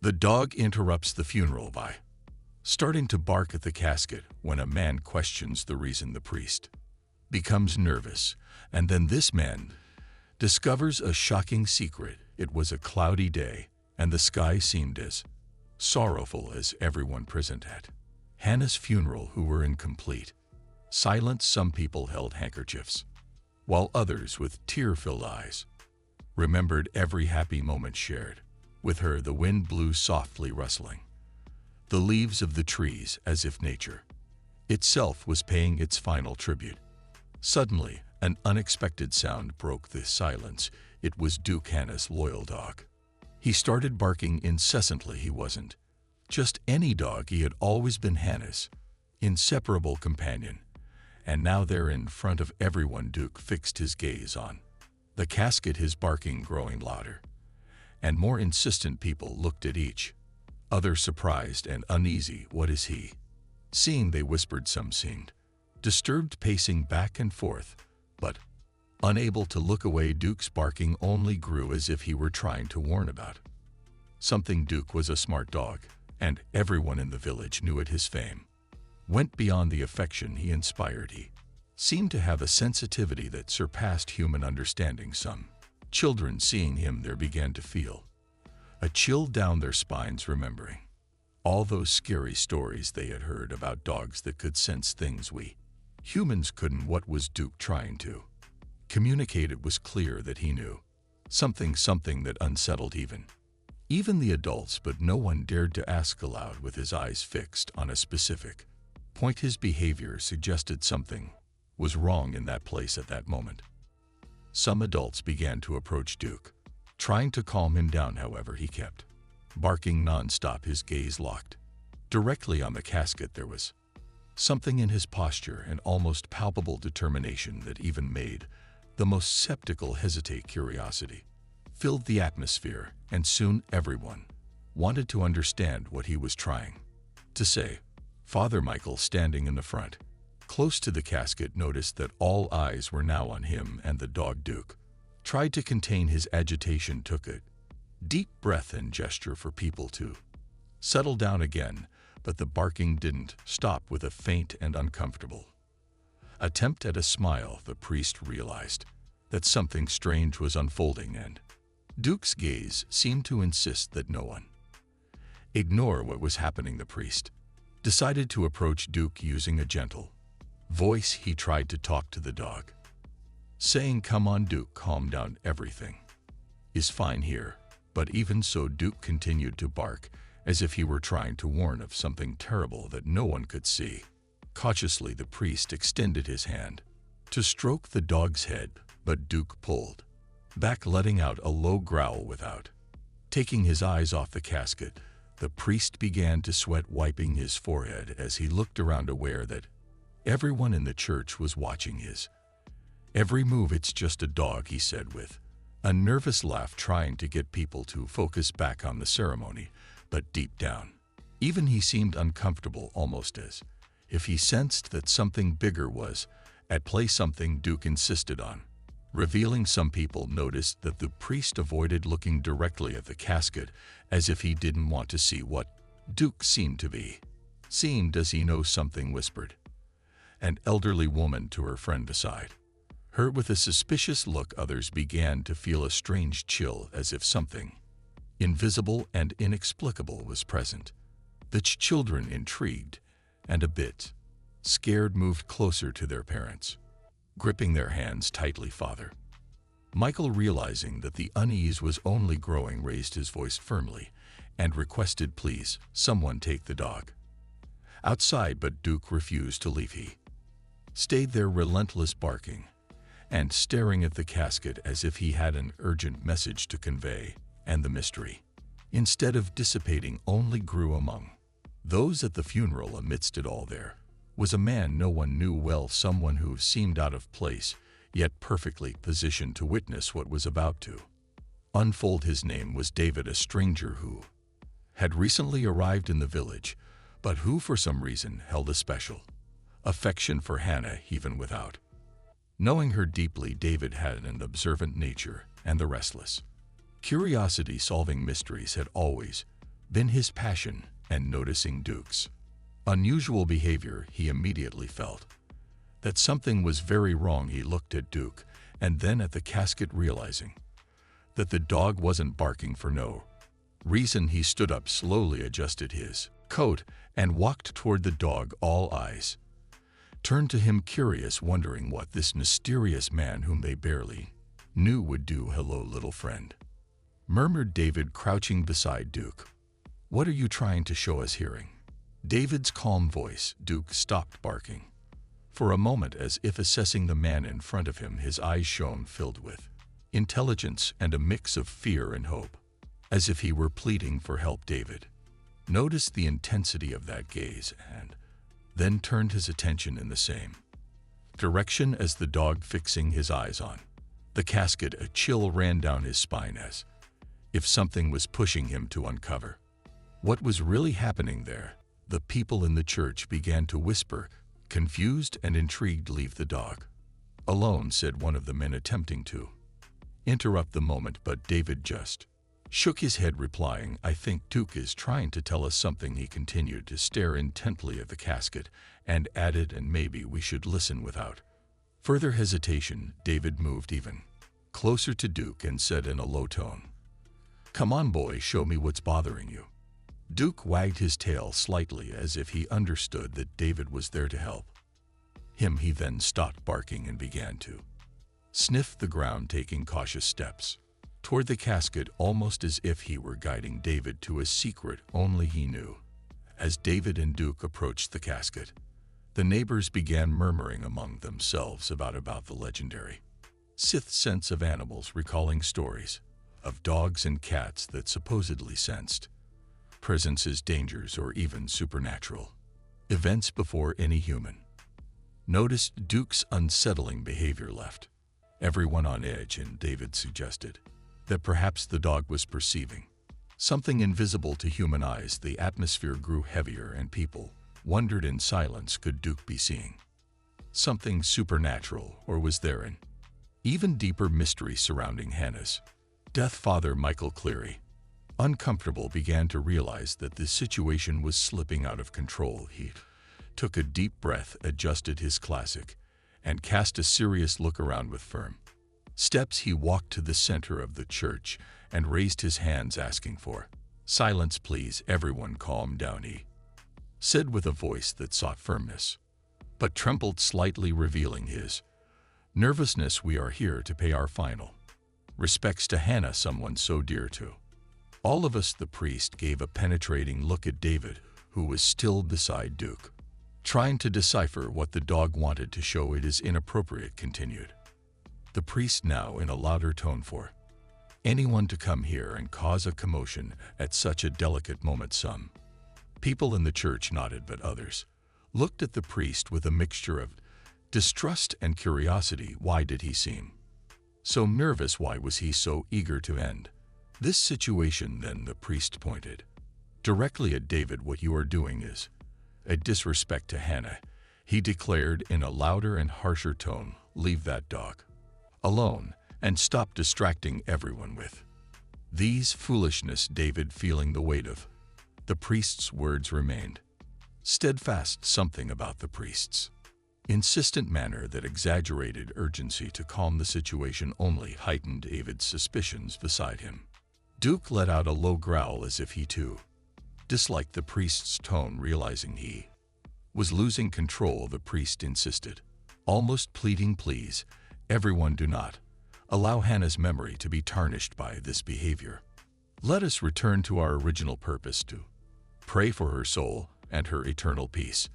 The dog interrupts the funeral by starting to bark at the casket when a man questions the reason. The priest becomes nervous, and then this man discovers a shocking secret. It was a cloudy day, and the sky seemed as sorrowful as everyone present at Hannah's funeral who were in complete silence. Some people held handkerchiefs, while others, with tear-filled eyes, remembered every happy moment shared. With her, the wind blew softly, rustling the leaves of the trees as if nature itself was paying its final tribute. Suddenly, an unexpected sound broke the silence. It was Duke, Hannah's loyal dog. He started barking incessantly. He wasn't just any dog. He had always been Hannah's inseparable companion. And now there in front of everyone, Duke fixed his gaze on the casket, his barking growing louder and more insistent. People looked at each other, surprised and uneasy. What is he seeing? They whispered. Some seemed disturbed, pacing back and forth, but unable to look away. Duke's barking only grew, as if he were trying to warn about something. Duke was a smart dog, and everyone in the village knew it. His fame went beyond the affection he inspired. He seemed to have a sensitivity that surpassed human understanding. Some children, seeing him there, began to feel a chill down their spines, remembering all those scary stories they had heard about dogs that could sense things we humans couldn't. What was Duke trying to communicate? It was clear that he knew something that unsettled even the adults, but no one dared to ask aloud. With his eyes fixed on a specific point, his behavior suggested something was wrong in that place at that moment. Some adults began to approach Duke, trying to calm him down. However, he kept barking non-stop, his gaze locked directly on the casket. There was something in his posture, an almost palpable determination that even made the most skeptical hesitate. Curiosity filled the atmosphere, and soon everyone wanted to understand what he was trying to say. Father Michael, standing in the front, close to the casket, noticed that all eyes were now on him and the dog. Duke tried to contain his agitation, took a deep breath and gesture for people to settle down again, but the barking didn't stop. With a faint and uncomfortable attempt at a smile, the priest realized that something strange was unfolding, and Duke's gaze seemed to insist that no one ignore what was happening. The priest decided to approach Duke using a gentle voice. He tried to talk to the dog, saying, "Come on, Duke, calm down. Everything is fine here." But even so, Duke continued to bark, as if he were trying to warn of something terrible that no one could see. Cautiously, the priest extended his hand to stroke the dog's head, but Duke pulled back, letting out a low growl. Without taking his eyes off the casket, the priest began to sweat, wiping his forehead as he looked around, aware that everyone in the church was watching his every move. "It's just a dog," he said with a nervous laugh, trying to get people to focus back on the ceremony. But deep down, even he seemed uncomfortable, almost as if he sensed that something bigger was at play. Something Duke insisted on revealing. Some people noticed that the priest avoided looking directly at the casket, as if he didn't want to see what Duke seemed to be seeing. "Does he know something?" whispered an elderly woman to her friend beside her with a suspicious look. Others began to feel a strange chill, as if something invisible and inexplicable was present. The children, intrigued and a bit scared, moved closer to their parents, gripping their hands tightly. Father Michael, realizing that the unease was only growing, raised his voice firmly and requested, "Please, someone take the dog outside." But Duke refused to leave. He stayed there, relentless, barking and staring at the casket as if he had an urgent message to convey. And the mystery, instead of dissipating, only grew among those at the funeral. Amidst it all, there was a man no one knew well, someone who seemed out of place, yet perfectly positioned to witness what was about to unfold. His name was David, a stranger who had recently arrived in the village, but who for some reason held a special affection for Hannah, even without knowing her deeply. David had an observant nature, and the restless curiosity solving mysteries had always Then his passion and noticing Duke's unusual behavior, he immediately felt that something was very wrong. He looked at Duke and then at the casket, realizing that the dog wasn't barking for no reason. He stood up, slowly adjusted his coat, and walked toward the dog. All eyes turned to him, curious, wondering what this mysterious man whom they barely knew would do. "Hello, little friend," murmured David, crouching beside Duke. "What are you trying to show us?" Hearing David's calm voice, Duke stopped barking. For a moment, as if assessing the man in front of him, his eyes shone, filled with intelligence and a mix of fear and hope, as if he were pleading for help. David noticed the intensity of that gaze and then turned his attention in the same direction as the dog, fixing his eyes on the casket. A chill ran down his spine, as if something was pushing him to uncover what was really happening there. The people in the church began to whisper, confused and intrigued. "Leave the dog alone," said one of the men, attempting to interrupt the moment, but David just shook his head, replying, "I think Duke is trying to tell us something." He continued to stare intently at the casket and added, "And maybe we should listen." Without further hesitation, David moved even closer to Duke and said in a low tone, "Come on, boy, show me what's bothering you." Duke wagged his tail slightly, as if he understood that David was there to help him. He then stopped barking and began to sniff the ground, taking cautious steps toward the casket, almost as if he were guiding David to a secret only he knew. As David and Duke approached the casket, the neighbors began murmuring among themselves about the legendary sixth sense of animals, recalling stories of dogs and cats that supposedly sensed presences, dangers, or even supernatural events before any human noticed. Duke's unsettling behavior left everyone on edge, and David suggested that perhaps the dog was perceiving something invisible to human eyes. The atmosphere grew heavier, and people wondered in silence, could Duke be seeing something supernatural, or was there an even deeper mystery surrounding Hannah's death? Father Michael Cleary, uncomfortable, began to realize that the situation was slipping out of control. He took a deep breath, adjusted his classic, and cast a serious look around. With firm steps, he walked to the center of the church and raised his hands, asking for silence. "Please, everyone, calm down," he said with a voice that sought firmness but trembled slightly, revealing his nervousness. "We are here to pay our final respects to Hannah, someone so dear to all of us." The priest gave a penetrating look at David, who was still beside Duke, trying to decipher what the dog wanted to show. "It is inappropriate," continued the priest, now in a louder tone, "for anyone to come here and cause a commotion at such a delicate moment." Some people in the church nodded, but others looked at the priest with a mixture of distrust and curiosity. Why did he seem so nervous? Why was he so eager to end this situation? Then the priest pointed directly at David. "What you are doing is a disrespect to Hannah," he declared in a louder and harsher tone. "Leave that dog alone and stop distracting everyone with these foolishness." David, feeling the weight of the priest's words, remained steadfast. Something about the priest's insistent manner that exaggerated urgency to calm the situation only heightened David's suspicions. Beside him, Duke let out a low growl, as if he too disliked the priest's tone. Realizing he was losing control, the priest insisted, almost pleading, "Please, everyone, do not allow Hannah's memory to be tarnished by this behavior. Let us return to our original purpose, to pray for her soul and her eternal peace."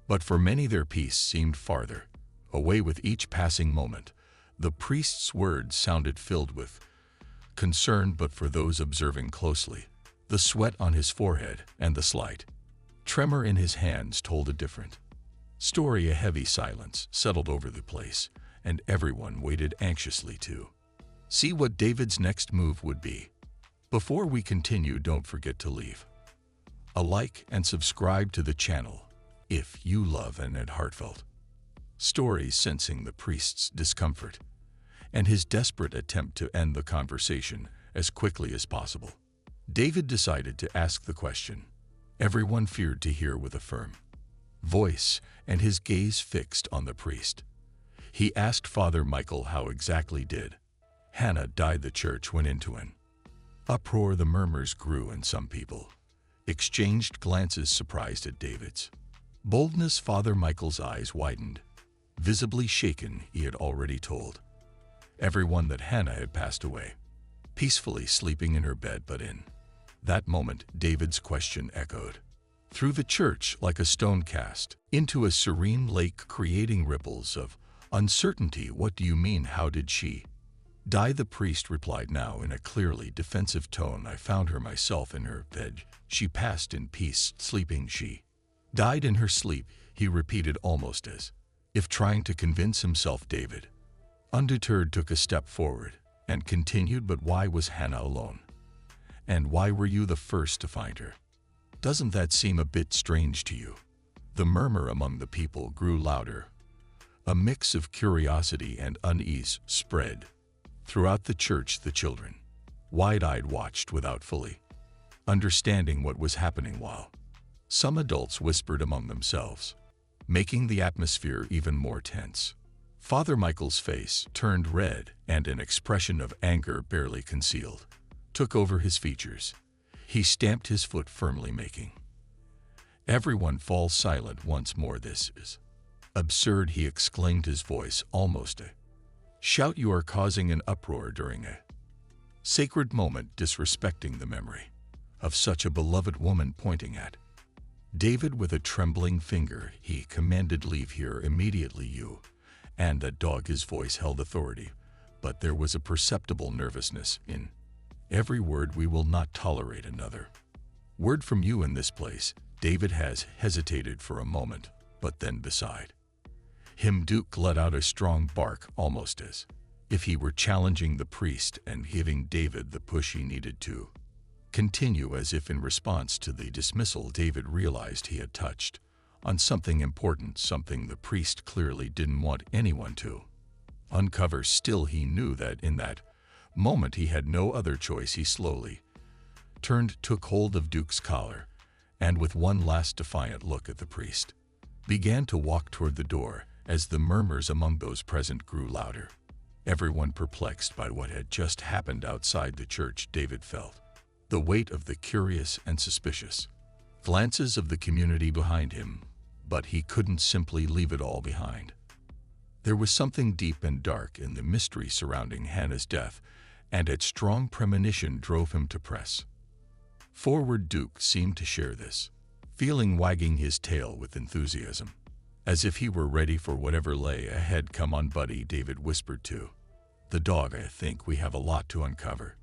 But for many, their peace seemed farther away with each passing moment. The priest's words sounded filled with concern, but for those observing closely, the sweat on his forehead and the slight tremor in his hands told a different story. A heavy silence settled over the place, and everyone waited anxiously to see what David's next move would be. Before we continue, don't forget to leave a like and subscribe to the channel if you love and add heartfelt stories. Sensing the priest's discomfort and his desperate attempt to end the conversation as quickly as possible, David decided to ask the question everyone feared to hear with a firm voice and his gaze fixed on the priest. He asked Father Michael how exactly did Hannah die. The church went into an uproar. The murmurs grew and some people exchanged glances surprised at David's boldness. Father Michael's eyes widened. Visibly shaken, he had already told everyone that Hannah had passed away, peacefully sleeping in her bed. But in that moment, David's question echoed through the church like a stone cast into a serene lake, creating ripples of uncertainty. What do you mean? How did she die? The priest replied now in a clearly defensive tone. I found her myself in her bed. She passed in peace, sleeping. She died in her sleep, he repeated almost as if trying to convince himself. David, undeterred, took a step forward and continued, but why was Hannah alone? And why were you the first to find her? Doesn't that seem a bit strange to you? The murmur among the people grew louder. A mix of curiosity and unease spread throughout the church. The children, wide-eyed, watched without fully understanding what was happening, while some adults whispered among themselves, making the atmosphere even more tense. Father Michael's face turned red, and an expression of anger, barely concealed, took over his features. He stamped his foot firmly, making everyone fall silent once more. This is absurd, he exclaimed, his voice almost a shout. You are causing an uproar during a sacred moment, disrespecting the memory of such a beloved woman. Pointing at David with a trembling finger, he commanded, leave here immediately, you and that dog. His voice held authority, but there was a perceptible nervousness in every word. We will not tolerate another word from you in this place. David has hesitated for a moment, but then beside him Duke let out a strong bark, almost as if he were challenging the priest and giving David the push he needed to continue. As if in response to the dismissal, David realized he had touched on something important, something the priest clearly didn't want anyone to uncover. Still, he knew that in that moment he had no other choice. He slowly turned, took hold of Duke's collar, and with one last defiant look at the priest, began to walk toward the door. As the murmurs among those present grew louder, everyone perplexed by what had just happened outside the church, David felt the weight of the curious and suspicious glances of the community behind him, but he couldn't simply leave it all behind. There was something deep and dark in the mystery surrounding Hannah's death, and its strong premonition drove him to press forward. Duke seemed to share this feeling, wagging his tail with enthusiasm, as if he were ready for whatever lay ahead. Come on, buddy, David whispered to the dog. I think we have a lot to uncover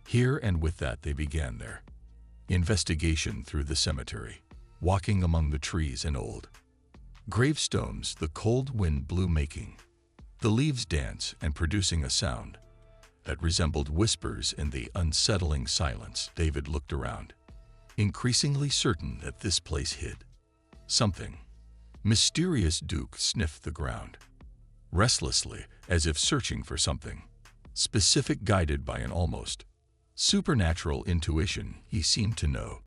here. And with that, they began their investigation through the cemetery, walking among the trees and old gravestones. The cold wind blew, making the leaves dance and producing a sound that resembled whispers in the unsettling silence. David looked around, increasingly certain that this place hid something mysterious. Duke sniffed the ground restlessly, as if searching for something specific. Guided by an almost supernatural intuition, he seemed to know